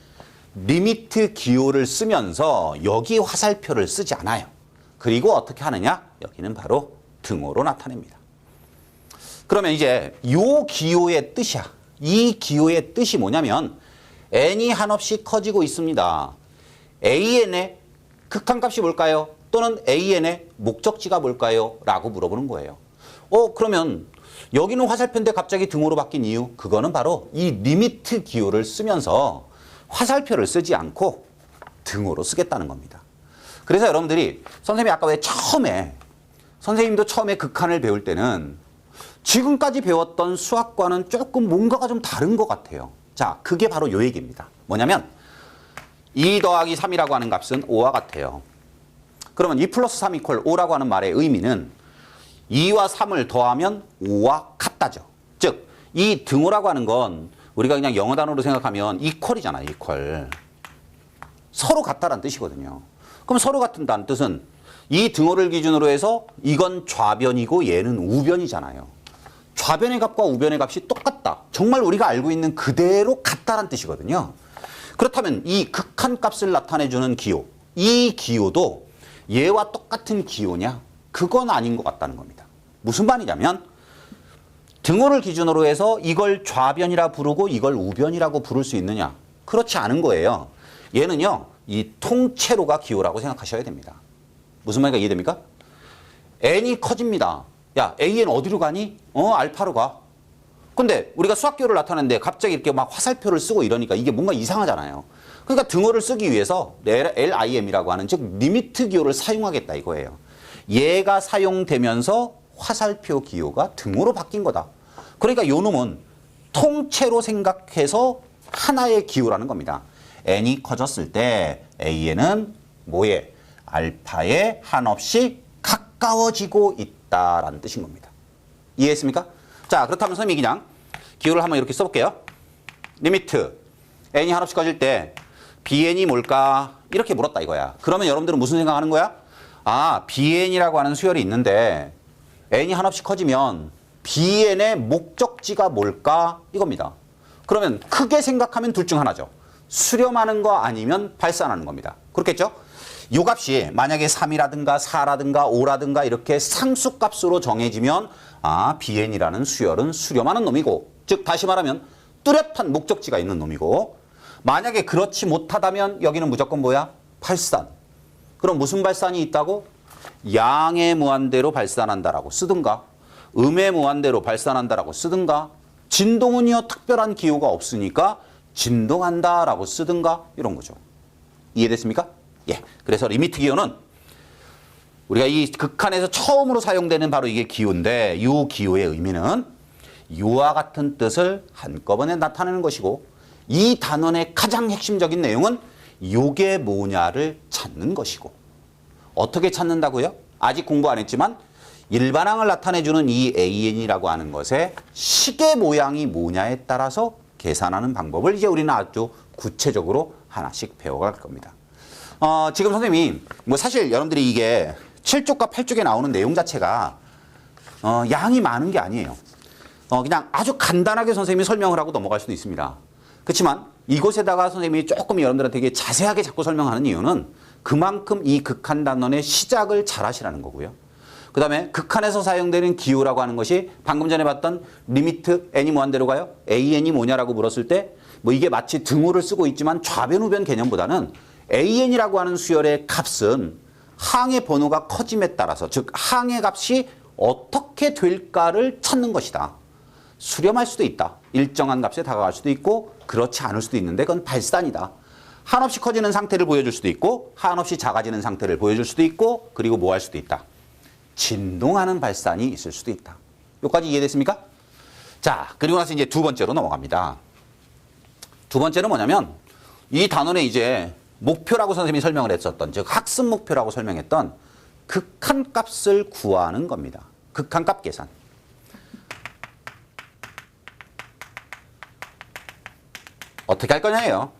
리미트 기호를 쓰면서 여기 화살표를 쓰지 않아요. 그리고 어떻게 하느냐? 여기는 바로 등호로 나타냅니다. 그러면 이제 이 기호의 뜻이야. 이 기호의 뜻이 뭐냐면 n이 한없이 커지고 있습니다. AN의 극한값이 뭘까요? 또는 AN의 목적지가 뭘까요? 라고 물어보는 거예요. 그러면 여기는 화살표인데 갑자기 등호로 바뀐 이유? 그거는 바로 이 리미트 기호를 쓰면서 화살표를 쓰지 않고 등호로 쓰겠다는 겁니다. 그래서 여러분들이 선생님이 아까 왜 선생님도 처음에 극한을 배울 때는 지금까지 배웠던 수학과는 조금 뭔가가 좀 다른 것 같아요. 자, 그게 바로 요 얘기입니다. 뭐냐면 2 더하기 3이라고 하는 값은 5와 같아요. 그러면 2 플러스 3 이퀄 5라고 하는 말의 의미는 2와 3을 더하면 5와 같다죠. 즉, 이 등호라고 하는 건 우리가 그냥 영어 단어로 생각하면 이퀄이잖아요. 이퀄. 서로 같다라는 뜻이거든요. 그럼 서로 같다는 뜻은 이 등호를 기준으로 해서 이건 좌변이고 얘는 우변이잖아요. 좌변의 값과 우변의 값이 똑같다. 정말 우리가 알고 있는 그대로 같다라는 뜻이거든요. 그렇다면 이 극한값을 나타내주는 기호, 이 기호도 얘와 똑같은 기호냐? 그건 아닌 것 같다는 겁니다. 무슨 말이냐면 등호를 기준으로 해서 이걸 좌변이라 부르고 이걸 우변이라고 부를 수 있느냐? 그렇지 않은 거예요. 얘는요, 이 통째로가 기호라고 생각하셔야 됩니다. 무슨 말인가 이해됩니까? n이 커집니다. 야, AN 어디로 가니? 알파로 가. 근데 우리가 수학기호를 나타내는데 갑자기 이렇게 막 화살표를 쓰고 이러니까 이게 뭔가 이상하잖아요. 그러니까 등호를 쓰기 위해서 LIM이라고 하는 즉 리미트 기호를 사용하겠다 이거예요. 얘가 사용되면서 화살표 기호가 등으로 바뀐 거다. 그러니까 요 놈은 통째로 생각해서 하나의 기호라는 겁니다. n이 커졌을 때 an은 뭐에? 알파에 한없이 가까워지고 있다라는 뜻인 겁니다. 이해했습니까? 자, 그렇다면 선생님이 그냥 기호를 한번 이렇게 써볼게요. 리미트 n이 한없이 커질 때 bn이 뭘까? 이렇게 물었다 이거야. 그러면 여러분들은 무슨 생각하는 거야? 아, bn이라고 하는 수열이 있는데 n이 한없이 커지면 bn의 목적지가 뭘까? 이겁니다. 그러면 크게 생각하면 둘 중 하나죠. 수렴하는 거 아니면 발산하는 겁니다. 그렇겠죠? 요 값이 만약에 3이라든가 4라든가 5라든가 이렇게 상수값으로 정해지면 아, bn이라는 수열은 수렴하는 놈이고, 즉 다시 말하면 뚜렷한 목적지가 있는 놈이고, 만약에 그렇지 못하다면 여기는 무조건 뭐야? 발산. 그럼 무슨 발산이 있다고? 양의 무한대로 발산한다라고 쓰든가, 음의 무한대로 발산한다라고 쓰든가, 진동은요 특별한 기호가 없으니까 진동한다라고 쓰든가 이런 거죠. 이해됐습니까? 예. 그래서 리미트 기호는 우리가 이 극한에서 처음으로 사용되는 바로 이게 기호인데, 이 기호의 의미는 이와 같은 뜻을 한꺼번에 나타내는 것이고, 이 단원의 가장 핵심적인 내용은 요게 뭐냐를 찾는 것이고, 어떻게 찾는다고요? 아직 공부 안 했지만 일반항을 나타내주는 이 AN이라고 하는 것의 시계 모양이 뭐냐에 따라서 계산하는 방법을 이제 우리는 아주 구체적으로 하나씩 배워갈 겁니다. 지금 선생님이 뭐 사실 여러분들이 이게 7쪽과 8쪽에 나오는 내용 자체가 양이 많은 게 아니에요. 그냥 아주 간단하게 선생님이 설명을 하고 넘어갈 수도 있습니다. 그렇지만 이곳에다가 선생님이 조금 여러분들한테 되게 자세하게 자꾸 설명하는 이유는 그만큼 이 극한 단원의 시작을 잘 하시라는 거고요. 그 다음에 극한에서 사용되는 기호라고 하는 것이 방금 전에 봤던 리미트 n이 무한대로 가요? an이 뭐냐라고 물었을 때 뭐 이게 마치 등호를 쓰고 있지만 좌변 우변 개념보다는 an이라고 하는 수열의 값은 항의 번호가 커짐에 따라서, 즉 항의 값이 어떻게 될까를 찾는 것이다. 수렴할 수도 있다. 일정한 값에 다가갈 수도 있고 그렇지 않을 수도 있는데 그건 발산이다. 한없이 커지는 상태를 보여줄 수도 있고 한없이 작아지는 상태를 보여줄 수도 있고, 그리고 뭐 할 수도 있다. 진동하는 발산이 있을 수도 있다. 여기까지 이해됐습니까? 자, 그리고 나서 이제 두 번째로 넘어갑니다. 두 번째는 뭐냐면 이 단원의 이제 목표라고 선생님이 설명을 했었던, 즉 학습 목표라고 설명했던 극한값을 구하는 겁니다. 극한값 계산. 어떻게 할 거냐예요.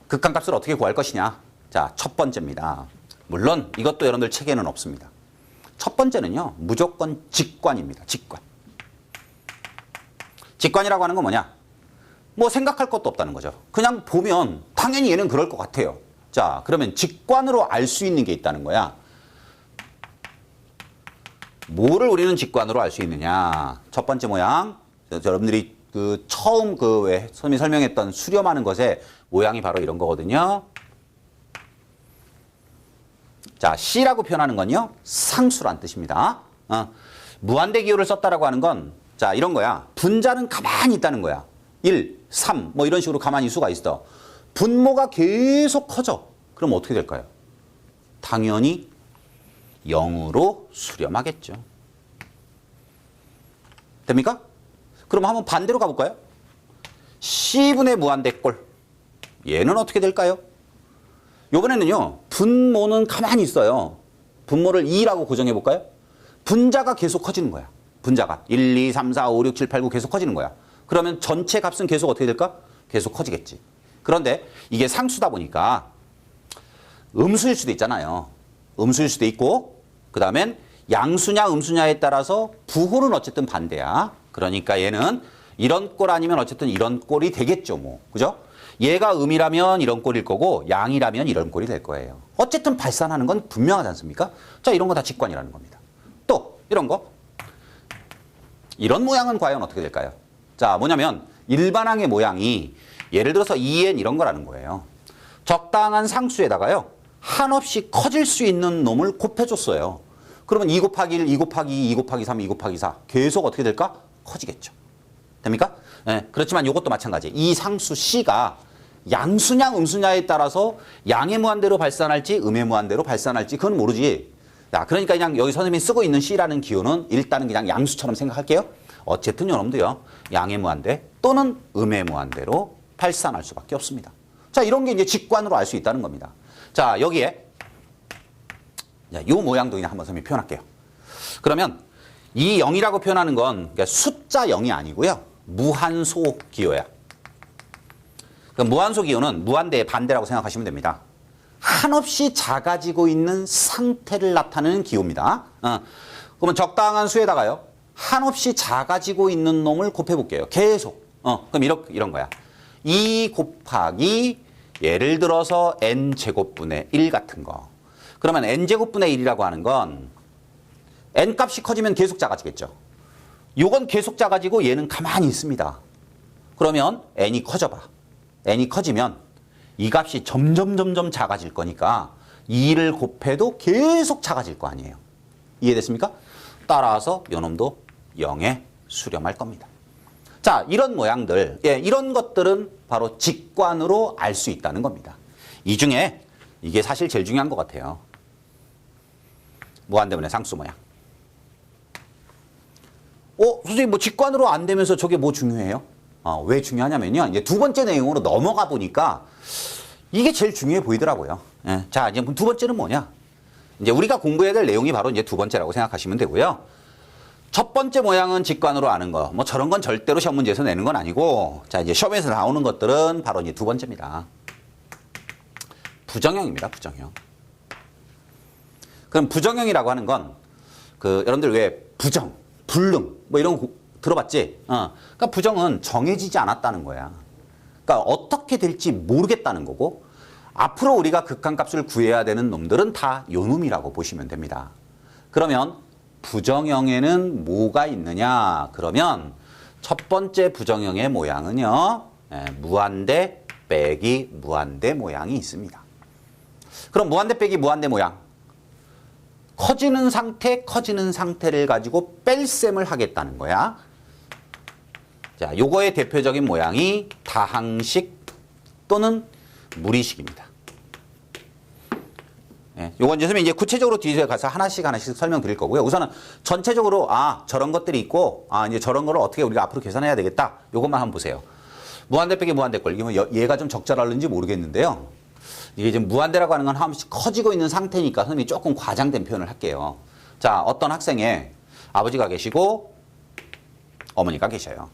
극한값을 어떻게 구할 것이냐. 자, 첫 번째입니다. 물론 이것도 여러분들 책에는 없습니다. 첫 번째는요, 무조건 직관입니다. 직관. 직관이라고 하는 건 뭐냐? 뭐 생각할 것도 없다는 거죠. 그냥 보면 당연히 얘는 그럴 것 같아요. 자, 그러면 직관으로 알 수 있는 게 있다는 거야. 뭐를 우리는 직관으로 알 수 있느냐? 첫 번째 모양, 여러분들이 그 처음 그 왜 선생님이 설명했던 수렴하는 것의 모양이 바로 이런 거거든요. 자, C라고 표현하는 건요, 상수란 뜻입니다. 무한대 기호를 썼다라고 하는 건, 자, 이런 거야. 분자는 가만히 있다는 거야. 1, 3, 뭐 이런 식으로 가만히 수가 있어. 분모가 계속 커져. 그럼 어떻게 될까요? 당연히 0으로 수렴하겠죠. 됩니까? 그럼 한번 반대로 가볼까요? C분의 무한대꼴. 얘는 어떻게 될까요? 요번에는요, 분모는 가만히 있어요. 분모를 2라고 고정해볼까요? 분자가 계속 커지는 거야. 분자가 1, 2, 3, 4, 5, 6, 7, 8, 9 계속 커지는 거야. 그러면 전체 값은 계속 어떻게 될까? 계속 커지겠지. 그런데 이게 상수다 보니까 음수일 수도 있잖아요. 음수일 수도 있고, 그 다음엔 양수냐 음수냐에 따라서 부호는 어쨌든 반대야. 그러니까 얘는 이런 꼴 아니면 어쨌든 이런 꼴이 되겠죠, 뭐. 그죠? 얘가 음이라면 이런 꼴일 거고 양이라면 이런 꼴이 될 거예요. 어쨌든 발산하는 건 분명하지 않습니까? 자, 이런 거 다 직관이라는 겁니다. 또 이런 거. 이런 모양은 과연 어떻게 될까요? 자, 뭐냐면 일반항의 모양이 예를 들어서 2n 이런 거라는 거예요. 적당한 상수에다가요, 한없이 커질 수 있는 놈을 곱해줬어요. 그러면 2 곱하기 1, 2 곱하기 2, 2 곱하기 3, 2 곱하기 4 계속 어떻게 될까? 커지겠죠. 됩니까? 네, 그렇지만 이것도 마찬가지. 이 상수 C가 양수냐 음수냐에 따라서 양의 무한대로 발산할지 음의 무한대로 발산할지 그건 모르지. 자, 그러니까 그냥 여기 선생님이 쓰고 있는 C라는 기호는 일단은 그냥 양수처럼 생각할게요. 어쨌든 요놈도요. 양의 무한대 또는 음의 무한대로 발산할 수밖에 없습니다. 자, 이런 게 이제 직관으로 알 수 있다는 겁니다. 자, 여기에 자, 요 모양도 그냥 한번 선생님이 표현할게요. 그러면 이 0이라고 표현하는 건 그러니까 숫자 0이 아니고요. 무한소 기호야. 그 무한소 기호는 무한대의 반대라고 생각하시면 됩니다. 한없이 작아지고 있는 상태를 나타내는 기호입니다. 그러면 적당한 수에다가요. 한없이 작아지고 있는 놈을 곱해볼게요. 계속. 그럼 이런 거야. 2 곱하기 예를 들어서 n제곱분의 1 같은 거. 그러면 n제곱분의 1이라고 하는 건 n값이 커지면 계속 작아지겠죠. 요건 계속 작아지고 얘는 가만히 있습니다. 그러면 n이 커져봐. n이 커지면 이 값이 점점 작아질 거니까 2를 곱해도 계속 작아질 거 아니에요. 이해됐습니까? 따라서 요놈도 0에 수렴할 겁니다. 자, 이런 모양들, 이런 것들은 바로 직관으로 알 수 있다는 겁니다. 이 중에 이게 사실 제일 중요한 것 같아요. 무한대분의 상수 모양. 선생님 뭐 직관으로 안 되면서 저게 뭐 중요해요? 왜 중요하냐면요. 이제 두 번째 내용으로 넘어가 보니까 이게 제일 중요해 보이더라고요. 자, 이제 두 번째는 뭐냐? 이제 우리가 공부해야 될 내용이 바로 이제 두 번째라고 생각하시면 되고요. 첫 번째 모양은 직관으로 아는 거. 뭐 저런 건 절대로 시험 문제에서 내는 건 아니고, 자, 이제 시험에서 나오는 것들은 바로 이제 두 번째입니다. 부정형입니다, 부정형. 그럼 부정형이라고 하는 건, 여러분들 왜 부정, 불능, 뭐 이런 거 들어봤지? 그러니까 부정은 정해지지 않았다는 거야. 그러니까 어떻게 될지 모르겠다는 거고, 앞으로 우리가 극한값을 구해야 되는 놈들은 다 요 놈이라고 보시면 됩니다. 그러면 부정형에는 뭐가 있느냐? 그러면 첫 번째 부정형의 모양은요. 무한대 빼기 무한대 모양이 있습니다. 그럼 무한대 빼기 무한대 모양. 커지는 상태를 가지고 뺄셈을 하겠다는 거야. 자, 요거의 대표적인 모양이 다항식 또는 무리식입니다. 요건 이제 구체적으로 뒤에 가서 하나씩 설명드릴 거고요. 우선은 전체적으로 저런 것들이 있고 이제 저런 거를 어떻게 우리가 앞으로 계산해야 되겠다. 요것만 한번 보세요. 무한대 빼기 무한대 꼴. 이거 얘가 좀 적절할는지 모르겠는데요. 이게 지금 무한대라고 하는 건 한없이 커지고 있는 상태니까 선생님이 조금 과장된 표현을 할게요. 자, 어떤 학생의 아버지가 계시고 어머니가 계셔요.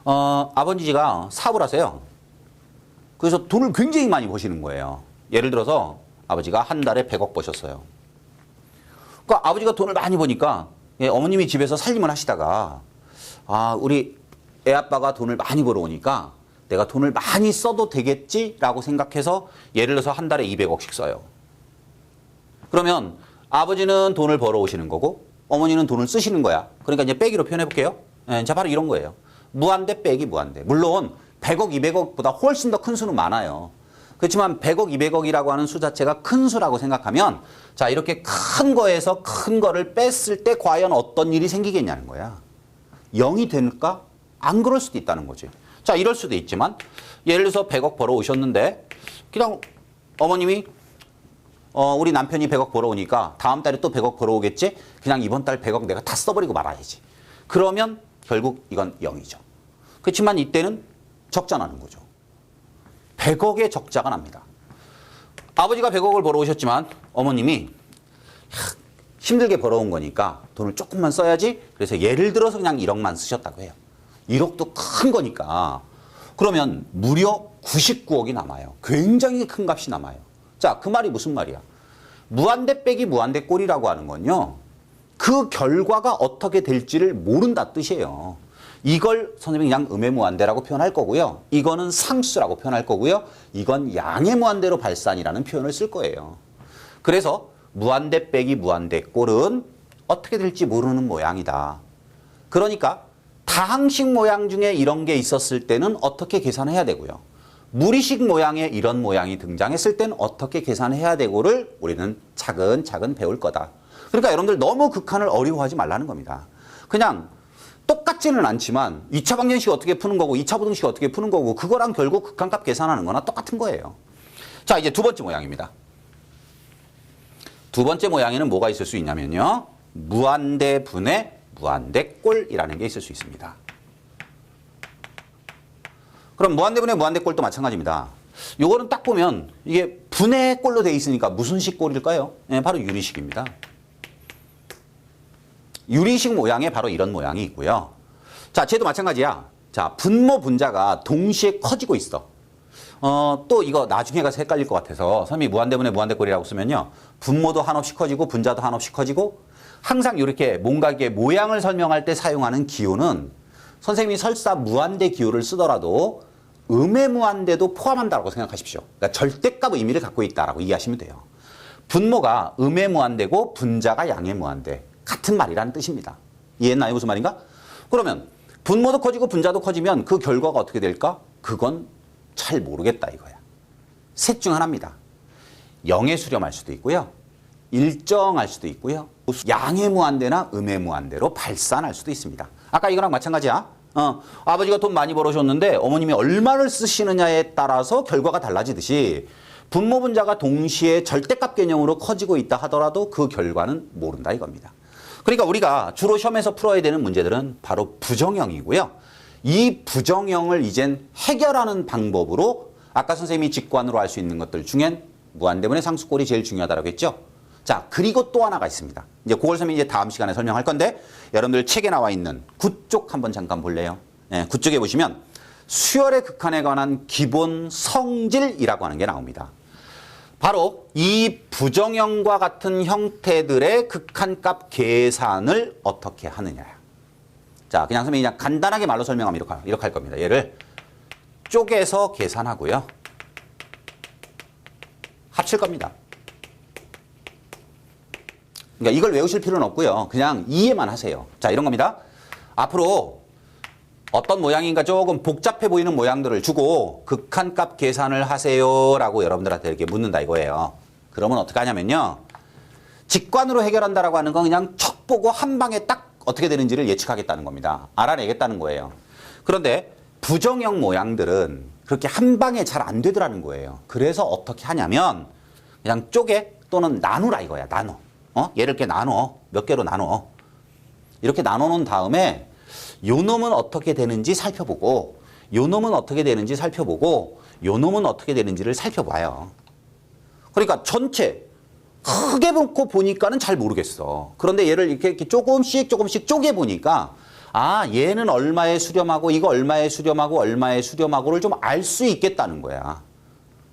아버지가 사업을 하세요. 그래서 돈을 굉장히 많이 버시는 거예요. 예를 들어서 아버지가 한 달에 100억 버셨어요. 그러니까 아버지가 돈을 많이 버니까 어머님이 집에서 살림을 하시다가 우리 애아빠가 돈을 많이 벌어오니까 내가 돈을 많이 써도 되겠지라고 생각해서 예를 들어서 한 달에 200억씩 써요. 그러면 아버지는 돈을 벌어오시는 거고 어머니는 돈을 쓰시는 거야. 그러니까 이제 빼기로 표현해 볼게요. 자, 바로 이런 거예요. 무한대 빼기 무한대. 물론 100억, 200억보다 훨씬 더 큰 수는 많아요. 그렇지만 100억, 200억이라고 하는 수 자체가 큰 수라고 생각하면 자, 이렇게 큰 거에서 큰 거를 뺐을 때 과연 어떤 일이 생기겠냐는 거야. 0이 될까? 안 그럴 수도 있다는 거지. 자, 이럴 수도 있지만 예를 들어서 100억 벌어오셨는데 그냥 어머님이 우리 남편이 100억 벌어오니까 다음 달에 또 100억 벌어오겠지? 그냥 이번 달 100억 내가 다 써버리고 말아야지. 그러면 결국 이건 0이죠. 그렇지만 이때는 적자나는 거죠. 100억의 적자가 납니다. 아버지가 100억을 벌어오셨지만 어머님이 힘들게 벌어온 거니까 돈을 조금만 써야지. 그래서 예를 들어서 그냥 1억만 쓰셨다고 해요. 1억도 큰 거니까. 그러면 무려 99억이 남아요. 굉장히 큰 값이 남아요. 자, 그 말이 무슨 말이야? 무한대 빼기 무한대 꼴이라고 하는 건요. 그 결과가 어떻게 될지를 모른다 뜻이에요. 이걸 선생님이 그냥 음의 무한대라고 표현할 거고요. 이거는 상수라고 표현할 거고요. 이건 양의 무한대로 발산이라는 표현을 쓸 거예요. 그래서 무한대 빼기 무한대 꼴은 어떻게 될지 모르는 모양이다. 그러니까 다항식 모양 중에 이런 게 있었을 때는 어떻게 계산해야 되고요. 무리식 모양의 이런 모양이 등장했을 때는 어떻게 계산해야 되고를 우리는 차근차근 배울 거다. 그러니까 여러분들 너무 극한을 어려워하지 말라는 겁니다. 그냥 똑같지는 않지만 2차 방정식 어떻게 푸는 거고 2차 부등식 어떻게 푸는 거고 그거랑 결국 극한값 계산하는 거나 똑같은 거예요. 자, 이제 두 번째 모양입니다. 두 번째 모양에는 뭐가 있을 수 있냐면요. 무한대 분의 무한대 꼴이라는 게 있을 수 있습니다. 그럼 무한대 분의 무한대 꼴도 마찬가지입니다. 요거는 딱 보면 이게 분의 꼴로 되어 있으니까 무슨 식 꼴일까요? 네, 바로 유리식입니다. 유리식 모양에 바로 이런 모양이 있고요. 자, 쟤도 마찬가지야. 자, 분모 분자가 동시에 커지고 있어. 또 이거 나중에 가서 헷갈릴 것 같아서 선생님이 무한대분의 무한대꼴이라고 쓰면요. 분모도 한없이 커지고 분자도 한없이 커지고 항상 이렇게 뭔가 이게 모양을 설명할 때 사용하는 기호는 선생님이 설사 무한대 기호를 쓰더라도 음의 무한대도 포함한다고 생각하십시오. 그러니까 절대값 의미를 갖고 있다라고 이해하시면 돼요. 분모가 음의 무한대고 분자가 양의 무한대. 같은 말이라는 뜻입니다. 이해했나요? 무슨 말인가? 그러면 분모도 커지고 분자도 커지면 그 결과가 어떻게 될까? 그건 잘 모르겠다 이거야. 셋 중 하나입니다. 0에 수렴할 수도 있고요. 일정할 수도 있고요. 양의 무한대나 음의 무한대로 발산할 수도 있습니다. 아까 이거랑 마찬가지야. 아버지가 돈 많이 벌으셨는데 어머님이 얼마를 쓰시느냐에 따라서 결과가 달라지듯이 분모 분자가 동시에 절대값 개념으로 커지고 있다 하더라도 그 결과는 모른다 이겁니다. 그러니까 우리가 주로 시험에서 풀어야 되는 문제들은 바로 부정형이고요. 이 부정형을 이젠 해결하는 방법으로 아까 선생님이 직관으로 알 수 있는 것들 중엔 무한대분의 상수꼴이 제일 중요하다고 했죠. 자, 그리고 또 하나가 있습니다. 이제 그걸 선생님이 이제 다음 시간에 설명할 건데 여러분들 책에 나와 있는 9쪽 한번 잠깐 볼래요? 네, 9쪽에 보시면 수열의 극한에 관한 기본 성질이라고 하는 게 나옵니다. 바로 이 부정형과 같은 형태들의 극한값 계산을 어떻게 하느냐. 자, 그냥 선생님이 그냥 간단하게 말로 설명하면 이렇게 할 겁니다. 얘를 쪼개서 계산하고요. 합칠 겁니다. 그러니까 이걸 외우실 필요는 없고요. 그냥 이해만 하세요. 자, 이런 겁니다. 앞으로 어떤 모양인가 조금 복잡해 보이는 모양들을 주고 극한값 계산을 하세요라고 여러분들한테 이렇게 묻는다 이거예요. 그러면 어떻게 하냐면요. 직관으로 해결한다라고 하는 건 그냥 척 보고 한 방에 딱 어떻게 되는지를 예측하겠다는 겁니다. 알아내겠다는 거예요. 그런데 부정형 모양들은 그렇게 한 방에 잘 안 되더라는 거예요. 그래서 어떻게 하냐면 그냥 쪼개 또는 나누라 이거야. 나눠. 얘를 이렇게 나눠. 몇 개로 나눠. 이렇게 나눠 놓은 다음에 요 놈은 어떻게 되는지 살펴보고 요 놈은 어떻게 되는지 살펴보고 요 놈은 어떻게 되는지를 살펴봐요. 그러니까 전체 크게 놓고 보니까는 잘 모르겠어. 그런데 얘를 이렇게 조금씩 쪼개보니까 아, 얘는 얼마에 수렴하고 이거 얼마에 수렴하고 얼마에 수렴하고를 좀 알 수 있겠다는 거야.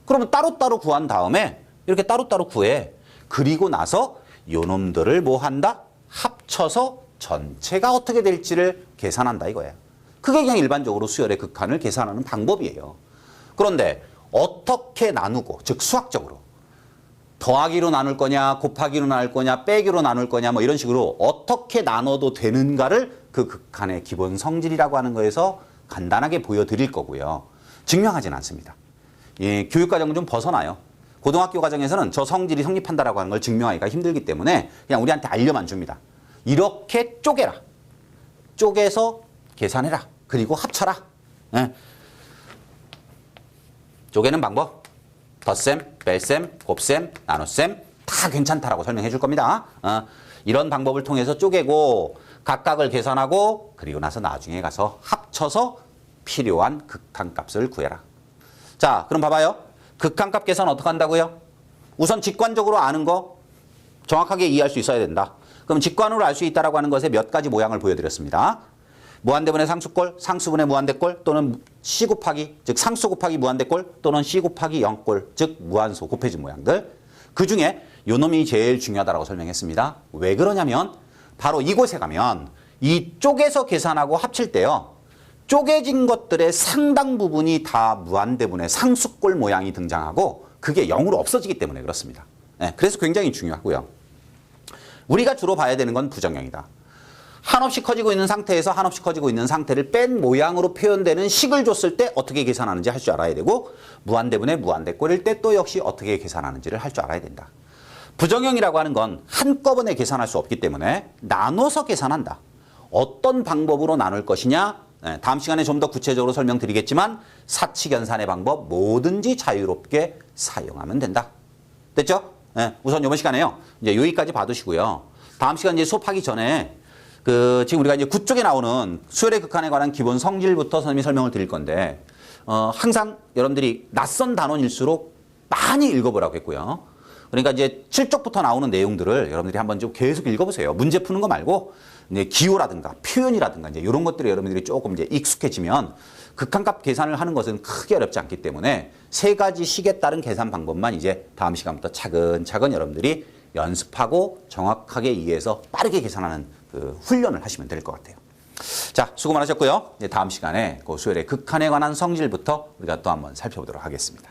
그러면 따로따로 구한 다음에 이렇게 따로따로 구해. 그리고 나서 요 놈들을 뭐 한다? 합쳐서 전체가 어떻게 될지를 계산한다 이거야. 그게 그냥 일반적으로 수열의 극한을 계산하는 방법이에요. 그런데 어떻게 나누고, 즉 수학적으로 더하기로 나눌 거냐, 곱하기로 나눌 거냐, 빼기로 나눌 거냐 뭐 이런 식으로 어떻게 나눠도 되는가를 그 극한의 기본 성질이라고 하는 거에서 간단하게 보여드릴 거고요. 증명하진 않습니다. 예, 교육과정은 좀 벗어나요. 고등학교 과정에서는 저 성질이 성립한다라고 하는 걸 증명하기가 힘들기 때문에 그냥 우리한테 알려만 줍니다. 이렇게 쪼개라. 쪼개서 계산해라. 그리고 합쳐라. 예. 쪼개는 방법. 덧셈, 뺄셈, 곱셈, 나눗셈 다 괜찮다라고 설명해 줄 겁니다. 이런 방법을 통해서 쪼개고 각각을 계산하고 그리고 나서 나중에 가서 합쳐서 필요한 극한값을 구해라. 자, 그럼 봐봐요. 극한값 계산 어떻게 한다고요? 우선 직관적으로 아는 거 정확하게 이해할 수 있어야 된다. 그럼 직관으로 알 수 있다라고 하는 것에 몇 가지 모양을 보여드렸습니다. 무한대분의 상수꼴, 상수분의 무한대꼴 또는 C 곱하기, 즉 상수 곱하기 무한대꼴 또는 C 곱하기 0꼴, 즉 무한소 곱해진 모양들. 그중에 요 놈이 제일 중요하다고 설명했습니다. 왜 그러냐면 바로 이곳에 가면 이 쪼개서 계산하고 합칠 때요. 쪼개진 것들의 상당 부분이 다 무한대분의 상수꼴 모양이 등장하고 그게 0으로 없어지기 때문에 그렇습니다. 네, 그래서 굉장히 중요하고요. 우리가 주로 봐야 되는 건 부정형이다. 한없이 커지고 있는 상태에서 한없이 커지고 있는 상태를 뺀 모양으로 표현되는 식을 줬을 때 어떻게 계산하는지 할 줄 알아야 되고 무한대분의 무한대꼴일 때 또 역시 어떻게 계산하는지를 할 줄 알아야 된다. 부정형이라고 하는 건 한꺼번에 계산할 수 없기 때문에 나눠서 계산한다. 어떤 방법으로 나눌 것이냐? 다음 시간에 좀 더 구체적으로 설명드리겠지만 사칙연산의 방법 뭐든지 자유롭게 사용하면 된다. 됐죠? 예, 우선 이번 시간에요. 이제 여기까지 봐두시고요. 다음 시간 이제 수업하기 전에 지금 우리가 이제 9쪽에 나오는 수열의 극한에 관한 기본 성질부터 선생님이 설명을 드릴 건데, 항상 여러분들이 낯선 단원일수록 많이 읽어보라고 했고요. 그러니까 이제 7쪽부터 나오는 내용들을 여러분들이 한번 좀 계속 읽어보세요. 문제 푸는 거 말고, 이제 기호라든가 표현이라든가 이제 이런 것들이 여러분들이 조금 이제 익숙해지면 극한값 계산을 하는 것은 크게 어렵지 않기 때문에 3가지 식에 따른 계산 방법만 이제 다음 시간부터 차근차근 여러분들이 연습하고 정확하게 이해해서 빠르게 계산하는 그 훈련을 하시면 될 것 같아요. 자, 수고 많으셨고요. 이제 다음 시간에 그 수열의 극한에 관한 성질부터 우리가 또 한번 살펴보도록 하겠습니다.